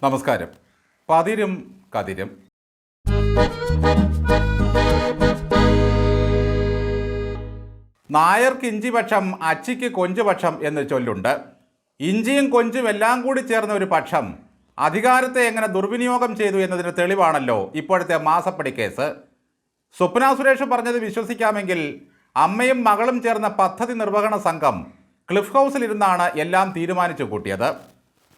നമസ്കാരം. പതിരും കതിരും. നായർക്ക് ഇഞ്ചിപക്ഷം അച്ചിക്ക് കൊഞ്ചുപക്ഷം എന്ന് ചൊല്ലുണ്ട്. ഇഞ്ചിയും കൊഞ്ചും എല്ലാം കൂടി ചേർന്ന ഒരു പക്ഷം അധികാരത്തെ എങ്ങനെ ദുർവിനിയോഗം ചെയ്തു എന്നതിന് തെളിവാണല്ലോ ഇപ്പോഴത്തെ മാസപ്പടി കേസ്. സ്വപ്ന സുരേഷ് പറഞ്ഞത് വിശ്വസിക്കാമെങ്കിൽ അമ്മയും മകളും ചേർന്ന പദ്ധതി നിർവഹണ സംഘം ക്ലിഫ് ഹൗസിലിരുന്നാണ് എല്ലാം തീരുമാനിച്ചു കൂട്ടിയത്.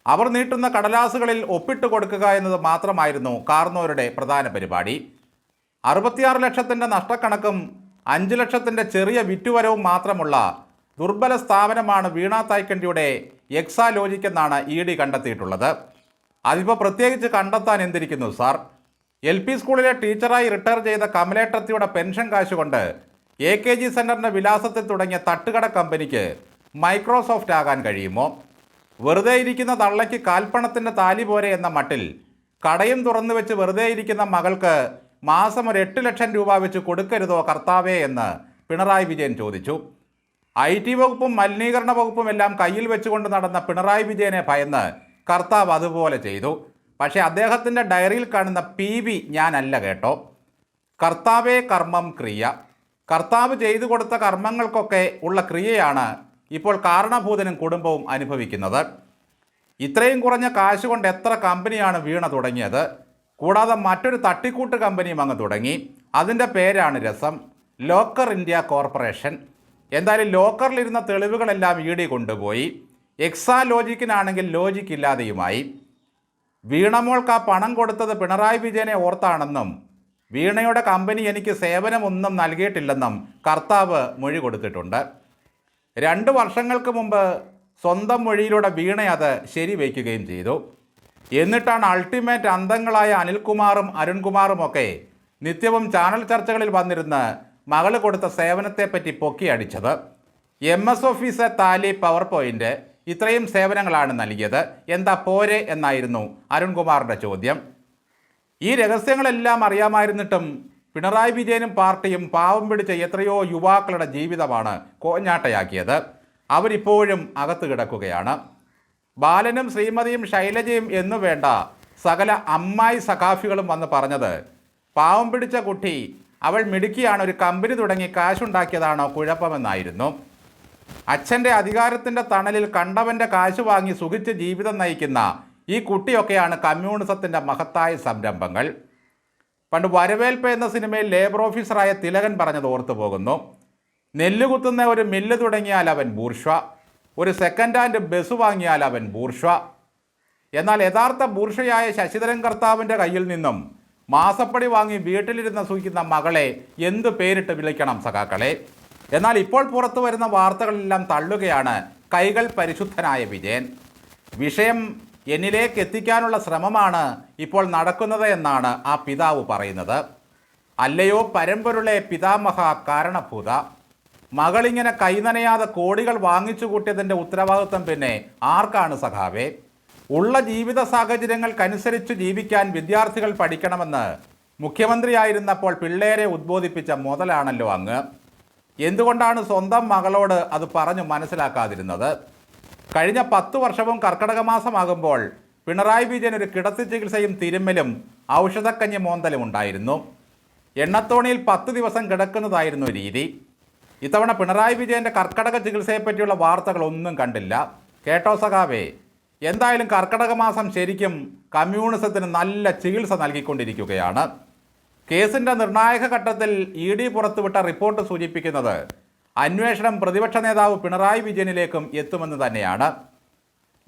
അവർ നീട്ടുന്ന കടലാസുകളിൽ ഒപ്പിട്ട് കൊടുക്കുക എന്നത് മാത്രമായിരുന്നു കാർന്നോരുടെ പ്രധാന പരിപാടി. 66 ലക്ഷത്തിൻ്റെ നഷ്ടക്കണക്കും 5 ലക്ഷത്തിൻ്റെ ചെറിയ വിറ്റുവരവും മാത്രമുള്ള ദുർബല സ്ഥാപനമാണ് വീണ തായ്ക്കണ്ടിയുടെ എക്സാലോജിക് എന്നാണ് ED കണ്ടെത്തിയിട്ടുള്ളത്. അതിപ്പോൾ പ്രത്യേകിച്ച് കണ്ടെത്താൻ എന്തിരിക്കുന്നു സാർ? LP സ്കൂളിലെ ടീച്ചറായി റിട്ടയർ ചെയ്ത കമലേട്ടത്തിയുടെ പെൻഷൻ കാശുകൊണ്ട് AKG സെൻറ്ററിൻ്റെ വിലാസത്തിൽ തുടങ്ങിയ തട്ടുകട കമ്പനിക്ക് മൈക്രോസോഫ്റ്റ് ആകാൻ കഴിയുമോ? വെറുതെ ഇരിക്കുന്ന തള്ളയ്ക്ക് കാൽപ്പണത്തിൻ്റെ താലി പോരെ എന്ന മട്ടിൽ കടയും തുറന്നു വെച്ച് വെറുതെ ഇരിക്കുന്ന മകൾക്ക് മാസം ഒരു 8 ലക്ഷം രൂപ വെച്ച് കൊടുക്കരുതോ കർത്താവേ എന്ന് പിണറായി വിജയൻ ചോദിച്ചു. IT വകുപ്പും മലിനീകരണ വകുപ്പും എല്ലാം കയ്യിൽ വെച്ചുകൊണ്ട് നടന്ന പിണറായി വിജയനെ ഭയന്ന് കർത്താവ് അതുപോലെ ചെയ്തു. പക്ഷേ അദ്ദേഹത്തിൻ്റെ ഡയറിയിൽ കാണുന്ന PV ഞാനല്ല കേട്ടോ. കർത്താവേ കർമ്മം ക്രിയ. കർത്താവ് ചെയ്തു കൊടുത്ത കർമ്മങ്ങൾക്കൊക്കെ ഉള്ള ക്രിയയാണ് ഇപ്പോൾ കാരണഭൂതനും കുടുംബവും അനുഭവിക്കുന്നത്. ഇത്രയും കുറഞ്ഞ കാശ് കൊണ്ട് എത്ര കമ്പനിയാണ് വീണ തുടങ്ങിയത്? കൂടാതെ മറ്റൊരു തട്ടിക്കൂട്ട് കമ്പനിയും അങ്ങ് തുടങ്ങി. അതിൻ്റെ പേരാണ് രസം, ലോക്കർ ഇന്ത്യ കോർപ്പറേഷൻ. എന്തായാലും ലോക്കറിലിരുന്ന തെളിവുകളെല്ലാം ED കൊണ്ടുപോയി. എക്സാലോജിക്കിനാണെങ്കിൽ ലോജിക്ക് ഇല്ലാതെയുമായി. വീണമോൾക്ക് ആ പണം കൊടുത്തത് പിണറായി വിജയനെ ഓർത്താണെന്നും വീണയുടെ കമ്പനി എനിക്ക് സേവനമൊന്നും നൽകിയിട്ടില്ലെന്നും കർത്താവ് മൊഴി കൊടുത്തിട്ടുണ്ട്. 2 വർഷങ്ങൾക്ക് മുമ്പ് സ്വന്തം മൊഴിയിലൂടെ വീണ അത് ശരിവയ്ക്കുകയും ചെയ്തു. എന്നിട്ടാണ് അൾട്ടിമേറ്റ് അന്തങ്ങളായ അനിൽകുമാറും അരുൺകുമാറും ഒക്കെ നിത്യവും ചാനൽ ചർച്ചകളിൽ വന്നിരുന്ന് മകള് കൊടുത്ത സേവനത്തെപ്പറ്റി പൊക്കിയടിച്ചത്. MS ഓഫീസ്, താലി, പവർ പോയിൻ്റ് ഇത്രയും സേവനങ്ങളാണ് നൽകിയത്, എന്താ പോരെ എന്നായിരുന്നു അരുൺകുമാറിൻ്റെ ചോദ്യം. ഈ രഹസ്യങ്ങളെല്ലാം അറിയാമായിരുന്നിട്ടും പിണറായി വിജയനും പാർട്ടിയും പാവം പിടിച്ച എത്രയോ യുവാക്കളുടെ ജീവിതമാണ് കോഞ്ഞാട്ടയാക്കിയത്. അവരിപ്പോഴും അകത്ത് കിടക്കുകയാണ്. ബാലനും ശ്രീമതിയും ശൈലജയും എന്നു വേണ്ട സകല അമ്മായി സഖാഫികളും വന്ന് പറഞ്ഞത് പാവം പിടിച്ച കുട്ടി അവൾ മിടുക്കിയാണ്, ഒരു കമ്പനി തുടങ്ങി കാശുണ്ടാക്കിയതാണോ കുഴപ്പമെന്നായിരുന്നു. അച്ഛൻ്റെ അധികാരത്തിൻ്റെ തണലിൽ കണ്ടവൻ്റെ കാശ് വാങ്ങി സുഖിച്ച് ജീവിതം നയിക്കുന്ന ഈ കുട്ടിയൊക്കെയാണ് കമ്മ്യൂണിസത്തിൻ്റെ മഹത്തായ സംരംഭങ്ങൾ. പണ്ട് വരവേൽപ്പ് എന്ന സിനിമയിൽ ലേബർ ഓഫീസറായ തിലകൻ പറഞ്ഞത് ഓർത്തു പോകുന്നു. നെല്ലുകുത്തുന്ന ഒരു മില്ല് തുടങ്ങിയാൽ അവൻ ബൂർഷ്വ, ഒരു സെക്കൻഡ് ഹാൻഡ് ബസ് വാങ്ങിയാൽ അവൻ ബൂർഷ്വ. എന്നാൽ യഥാർത്ഥ ബൂർഷയായ ശശിധരൻ കർത്താവിൻ്റെ കയ്യിൽ നിന്നും മാസപ്പടി വാങ്ങി വീട്ടിലിരുന്ന് സൂക്ഷിക്കുന്ന മകളെ എന്ത് പേരിട്ട് വിളിക്കണം സഖാക്കളെ? എന്നാൽ ഇപ്പോൾ പുറത്തു വരുന്ന വാർത്തകളെല്ലാം തള്ളുകയാണ് കൈകൾ പരിശുദ്ധനായ വിജയൻ. വിഷയം എന്നിലേക്ക് എത്തിക്കാനുള്ള ശ്രമമാണ് ഇപ്പോൾ നടക്കുന്നത് എന്നാണ് ആ പിതാവ് പറയുന്നത്. അല്ലയോ പരമ്പൊരുളെ പിതാമഹ കാരണഭൂത, മകളിങ്ങനെ കൈനനയാതെ കോടികൾ വാങ്ങിച്ചു കൂട്ടിയതിൻ്റെ ഉത്തരവാദിത്വം പിന്നെ ആർക്കാണ് സഖാവേ? ഉള്ള ജീവിത സാഹചര്യങ്ങൾക്കനുസരിച്ച് ജീവിക്കാൻ വിദ്യാർത്ഥികൾ പഠിക്കണമെന്ന് മുഖ്യമന്ത്രിയായിരുന്നപ്പോൾ പിള്ളേരെ ഉദ്ബോധിപ്പിച്ച മുതലാണല്ലോ അങ്ങ്. എന്തുകൊണ്ടാണ് സ്വന്തം മകളോട് അത് പറഞ്ഞു മനസ്സിലാക്കാതിരുന്നത്? കഴിഞ്ഞ 10 വർഷവും കർക്കിടക മാസമാകുമ്പോൾ പിണറായി വിജയൻ ഒരു കിടത്തി ചികിത്സയും തിരുമ്മലും ഔഷധക്കഞ്ഞി മോന്തലും ഉണ്ടായിരുന്നു. എണ്ണത്തോണിയിൽ 10 ദിവസം കിടക്കുന്നതായിരുന്നു രീതി. ഇത്തവണ പിണറായി വിജയൻ്റെ കർക്കിടക ചികിത്സയെപ്പറ്റിയുള്ള വാർത്തകളൊന്നും കണ്ടില്ല. കേട്ടോ സഖാവേ? എന്തായാലും കർക്കിടക മാസം ശരിക്കും കമ്മ്യൂണിസത്തിന് നല്ല ചികിത്സ നൽകിക്കൊണ്ടിരിക്കുകയാണ്. കേസിൻ്റെ നിർണായക ഘട്ടത്തിൽ ED പുറത്തുവിട്ട റിപ്പോർട്ട് സൂചിപ്പിക്കുന്നത് അന്വേഷണം പ്രതിപക്ഷ നേതാവ് പിണറായി വിജയനിലേക്കും എത്തുമെന്ന് തന്നെയാണ്.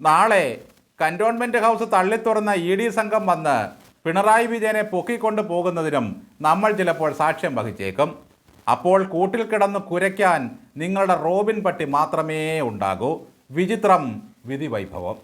നാളെ കന്റോൺമെൻറ്റ് ഹൗസ് തള്ളിത്തുറന്ന ED സംഘം വന്ന് പിണറായി വിജയനെ പൊക്കിക്കൊണ്ട് പോകുന്നതിനും നമ്മൾ ചിലപ്പോൾ സാക്ഷ്യം വഹിച്ചേക്കും. അപ്പോൾ കൂട്ടിൽ കിടന്ന് കുരയ്ക്കാൻ നിങ്ങളുടെ റോബിൻ പട്ടി മാത്രമേ ഉണ്ടാകൂ. വിചിത്രം വിധി വൈഭവം.